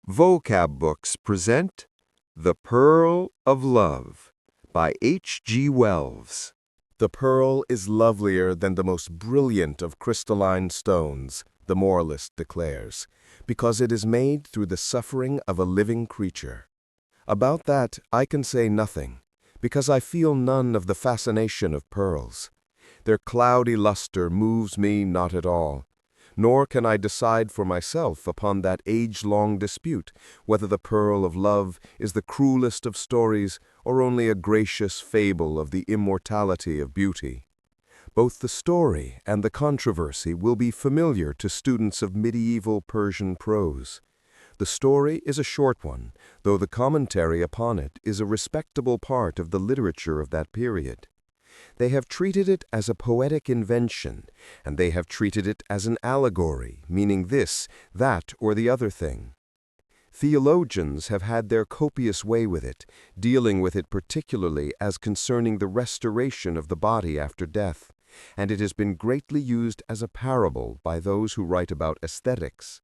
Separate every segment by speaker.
Speaker 1: Vocab Books present The Pearl of Love by H.G. Wells.
Speaker 2: The pearl is lovelier than the most brilliant of crystalline stones, the moralist declares, because it is made through the suffering of a living creature. About that I can say nothing, because I feel none of the fascination of pearls. Their cloudy luster moves me not at all, nor can I decide for myself upon that age-long dispute whether the pearl of love is the cruelest of stories or only a gracious fable of the immortality of beauty. Both the story and the controversy will be familiar to students of medieval Persian prose. The story is a short one, though the commentary upon it is a respectable part of the literature of that period. They have treated it as a poetic invention, and they have treated it as an allegory, meaning this, that, or the other thing. Theologians have had their copious way with it, dealing with it particularly as concerning the restoration of the body after death, and it has been greatly used as a parable by those who write about aesthetics.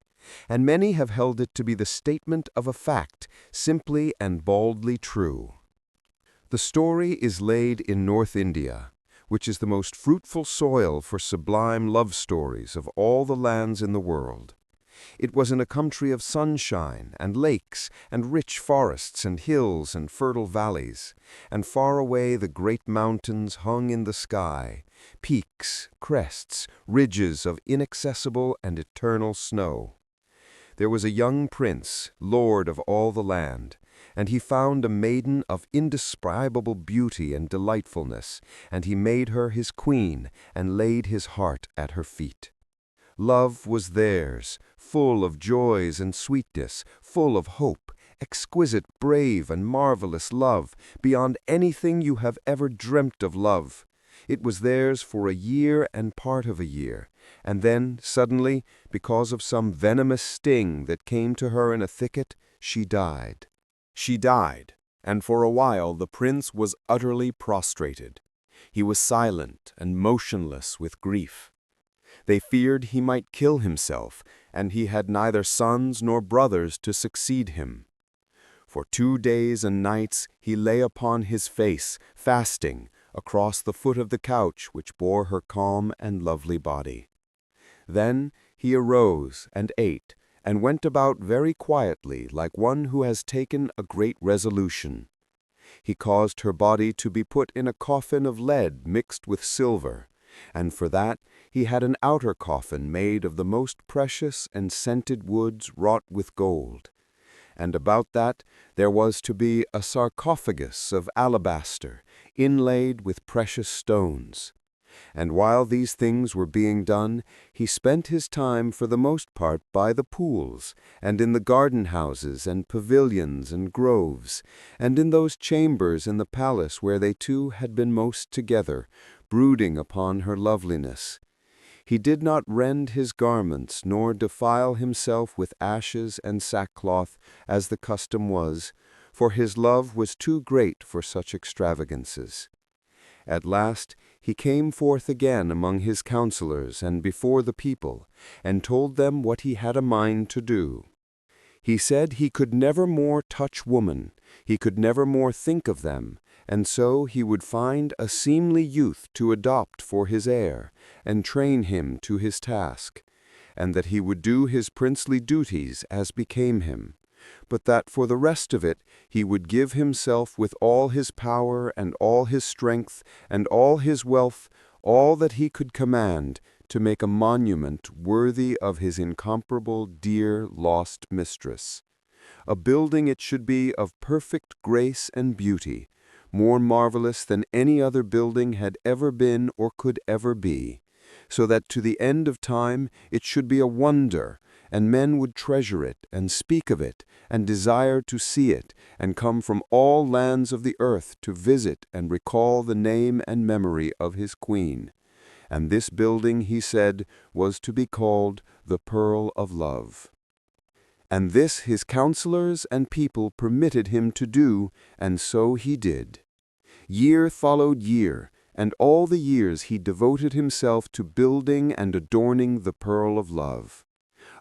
Speaker 2: And many have held it to be the statement of a fact, simply and baldly true. The story is laid in North India, which is the most fruitful soil for sublime love stories of all the lands in the world. It was in a country of sunshine and lakes and rich forests and hills and fertile valleys, and far away the great mountains hung in the sky, peaks, crests, ridges of inaccessible and eternal snow. There was a young prince, lord of all the land, and he found a maiden of indescribable beauty and delightfulness, and he made her his queen and laid his heart at her feet. Love was theirs, full of joys and sweetness, full of hope, exquisite, brave, and marvelous love, beyond anything you have ever dreamt of love. It was theirs for a year and part of a year, and then, suddenly, because of some venomous sting that came to her in a thicket, she died. She died, and for a while the prince was utterly prostrated. He was silent and motionless with grief. They feared he might kill himself, and he had neither sons nor brothers to succeed him. For 2 days and nights he lay upon his face, fasting, across the foot of the couch which bore her calm and lovely body. Then he arose and ate, and went about very quietly like one who has taken a great resolution. He caused her body to be put in a coffin of lead mixed with silver, and for that he had an outer coffin made of the most precious and scented woods wrought with gold. And about that there was to be a sarcophagus of alabaster, inlaid with precious stones. And while these things were being done, he spent his time for the most part by the pools, and in the garden houses and pavilions and groves, and in those chambers in the palace where they two had been most together, brooding upon her loveliness. He did not rend his garments, nor defile himself with ashes and sackcloth, as the custom was, for his love was too great for such extravagances. At last he came forth again among his counselors and before the people, and told them what he had a mind to do. He said he could never more touch woman, he could never more think of them, and so he would find a seemly youth to adopt for his heir, and train him to his task, and that he would do his princely duties as became him, but that for the rest of it he would give himself with all his power and all his strength and all his wealth, all that he could command, to make a monument worthy of his incomparable, dear, lost mistress. A building it should be of perfect grace and beauty, more marvelous than any other building had ever been or could ever be, so that to the end of time it should be a wonder, and men would treasure it, and speak of it, and desire to see it, and come from all lands of the earth to visit and recall the name and memory of his queen. And this building, he said, was to be called the Pearl of Love. And this his counselors and people permitted him to do, and so he did. Year followed year, and all the years he devoted himself to building and adorning the Pearl of Love.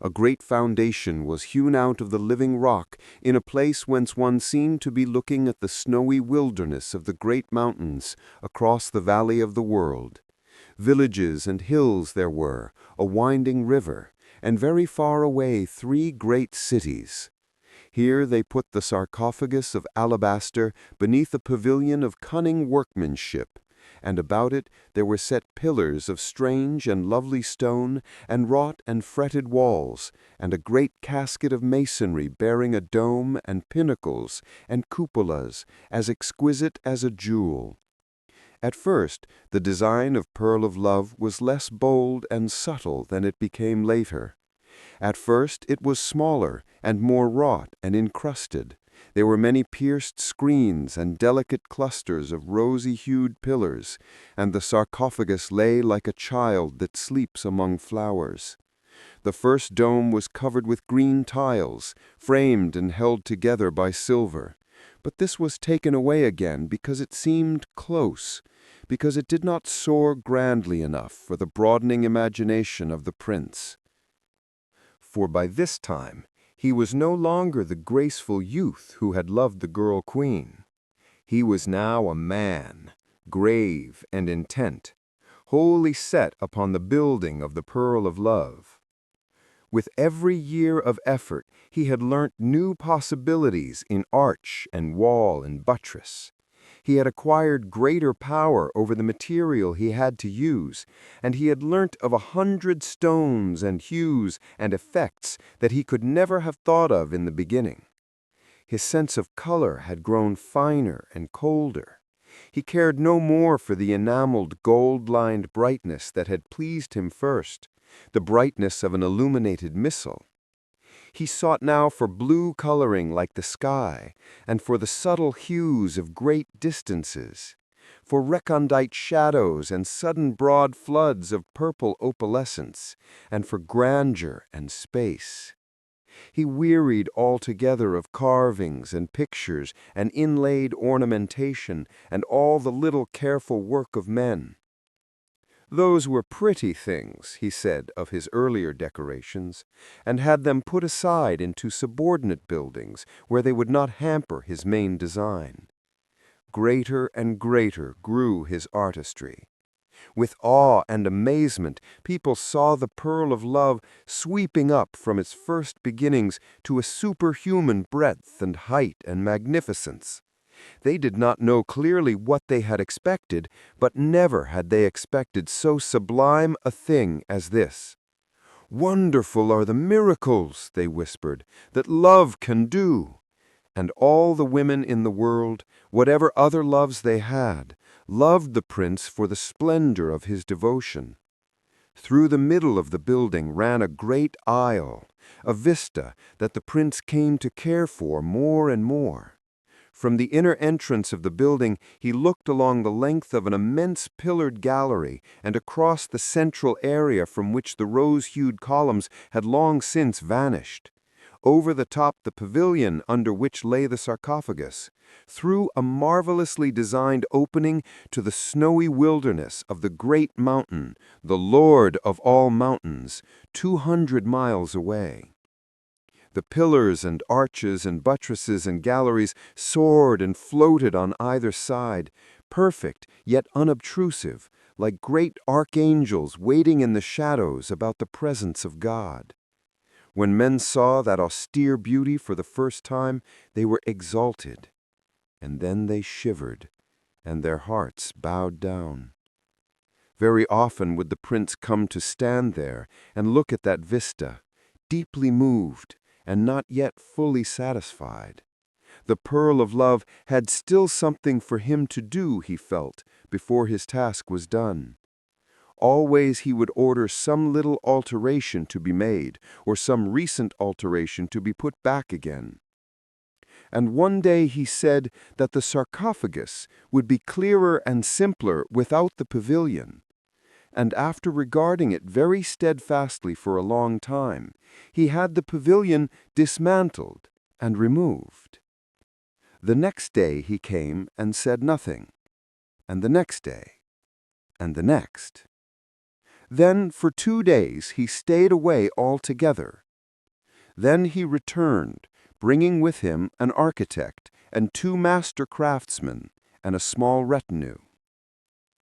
Speaker 1: A great foundation was hewn out of the living rock in a place whence one seemed to be looking at the snowy wilderness of the great mountains across the valley of the world. Villages and hills there were, a winding river, and very far away 3 great cities. Here they put the sarcophagus of alabaster beneath a pavilion of cunning workmanship, and about it there were set pillars of strange and lovely stone, and wrought and fretted walls, and a great casket of masonry bearing a dome and pinnacles and cupolas as exquisite as a jewel. At first, the design of Pearl of Love was less bold and subtle than it became later. At first it was smaller and more wrought and encrusted. There were many pierced screens and delicate clusters of rosy-hued pillars, and the sarcophagus lay like a child that sleeps among flowers. The first dome was covered with green tiles, framed and held together by silver. But this was taken away again because it seemed close, because it did not soar grandly enough for the broadening imagination of the prince. For by this time he was no longer the graceful youth who had loved the girl queen. He was now a man, grave and intent, wholly set upon the building of the Pearl of Love. With every year of effort he had learnt new possibilities in arch and wall and buttress. He had acquired greater power over the material he had to use, and he had learnt of 100 stones and hues and effects that he could never have thought of in the beginning. His sense of color had grown finer and colder. He cared no more for the enameled, gold-lined brightness that had pleased him first, the brightness of an illuminated missal. He sought now for blue coloring like the sky, and for the subtle hues of great distances, for recondite shadows and sudden broad floods of purple opalescence, and for grandeur and space. He wearied altogether of carvings and pictures and inlaid ornamentation and all the little careful work of men. Those were pretty things, he said of his earlier decorations, and had them put aside into subordinate buildings where they would not hamper his main design. Greater and greater grew his artistry. With awe and amazement, people saw the Pearl of Love sweeping up from its first beginnings to a superhuman breadth and height and magnificence. They did not know clearly what they had expected, but never had they expected so sublime a thing as this. "Wonderful are the miracles," they whispered, "that love can do." And all the women in the world, whatever other loves they had, loved the prince for the splendor of his devotion. Through the middle of the building ran a great aisle, a vista that the prince came to care for more and more. From the inner entrance of the building he looked along the length of an immense pillared gallery and across the central area from which the rose-hued columns had long since vanished. Over the top the pavilion under which lay the sarcophagus, through a marvelously designed opening to the snowy wilderness of the great mountain, the Lord of all mountains, 200 miles away. The pillars and arches and buttresses and galleries soared and floated on either side, perfect yet unobtrusive, like great archangels waiting in the shadows about the presence of God. When men saw that austere beauty for the first time, they were exalted, and then they shivered, and their hearts bowed down. Very often would the prince come to stand there and look at that vista, deeply moved, and not yet fully satisfied. The Pearl of Love had still something for him to do, he felt, before his task was done. Always he would order some little alteration to be made, or some recent alteration to be put back again. And one day he said that the sarcophagus would be clearer and simpler without the pavilion. And after regarding it very steadfastly for a long time, he had the pavilion dismantled and removed. The next day he came and said nothing, and the next day, and the next. Then for 2 days he stayed away altogether, Then he returned, bringing with him an architect and 2 master craftsmen and a small retinue.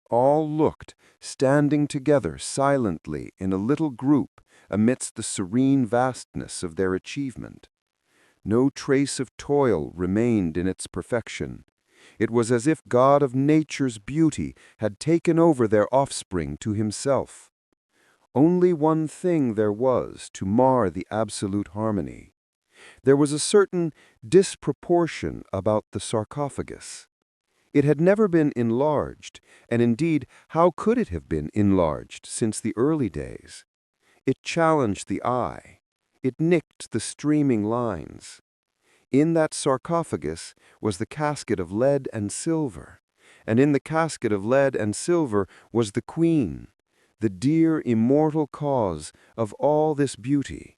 Speaker 1: All looked, standing together silently in a little group amidst the serene vastness of their achievement. No trace of toil remained in its perfection. It was as if God of nature's beauty had taken over their offspring to himself. Only one thing there was to mar the absolute harmony. There was a certain disproportion about the sarcophagus. It had never been enlarged, and indeed, how could it have been enlarged since the early days? It challenged the eye. It nicked the streaming lines. In that sarcophagus was the casket of lead and silver, and in the casket of lead and silver was the queen, the dear immortal cause of all this beauty.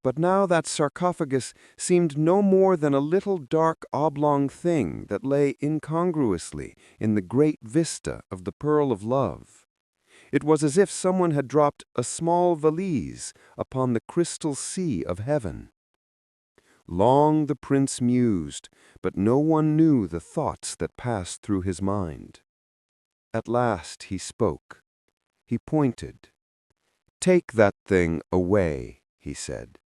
Speaker 1: But now that sarcophagus seemed no more than a little dark oblong thing that lay incongruously in the great vista of the pearl of love. It was as if someone had dropped a small valise upon the crystal sea of heaven. Long the prince mused, but no one knew the thoughts that passed through his mind. At last he spoke. He pointed. "Take that thing away," he said.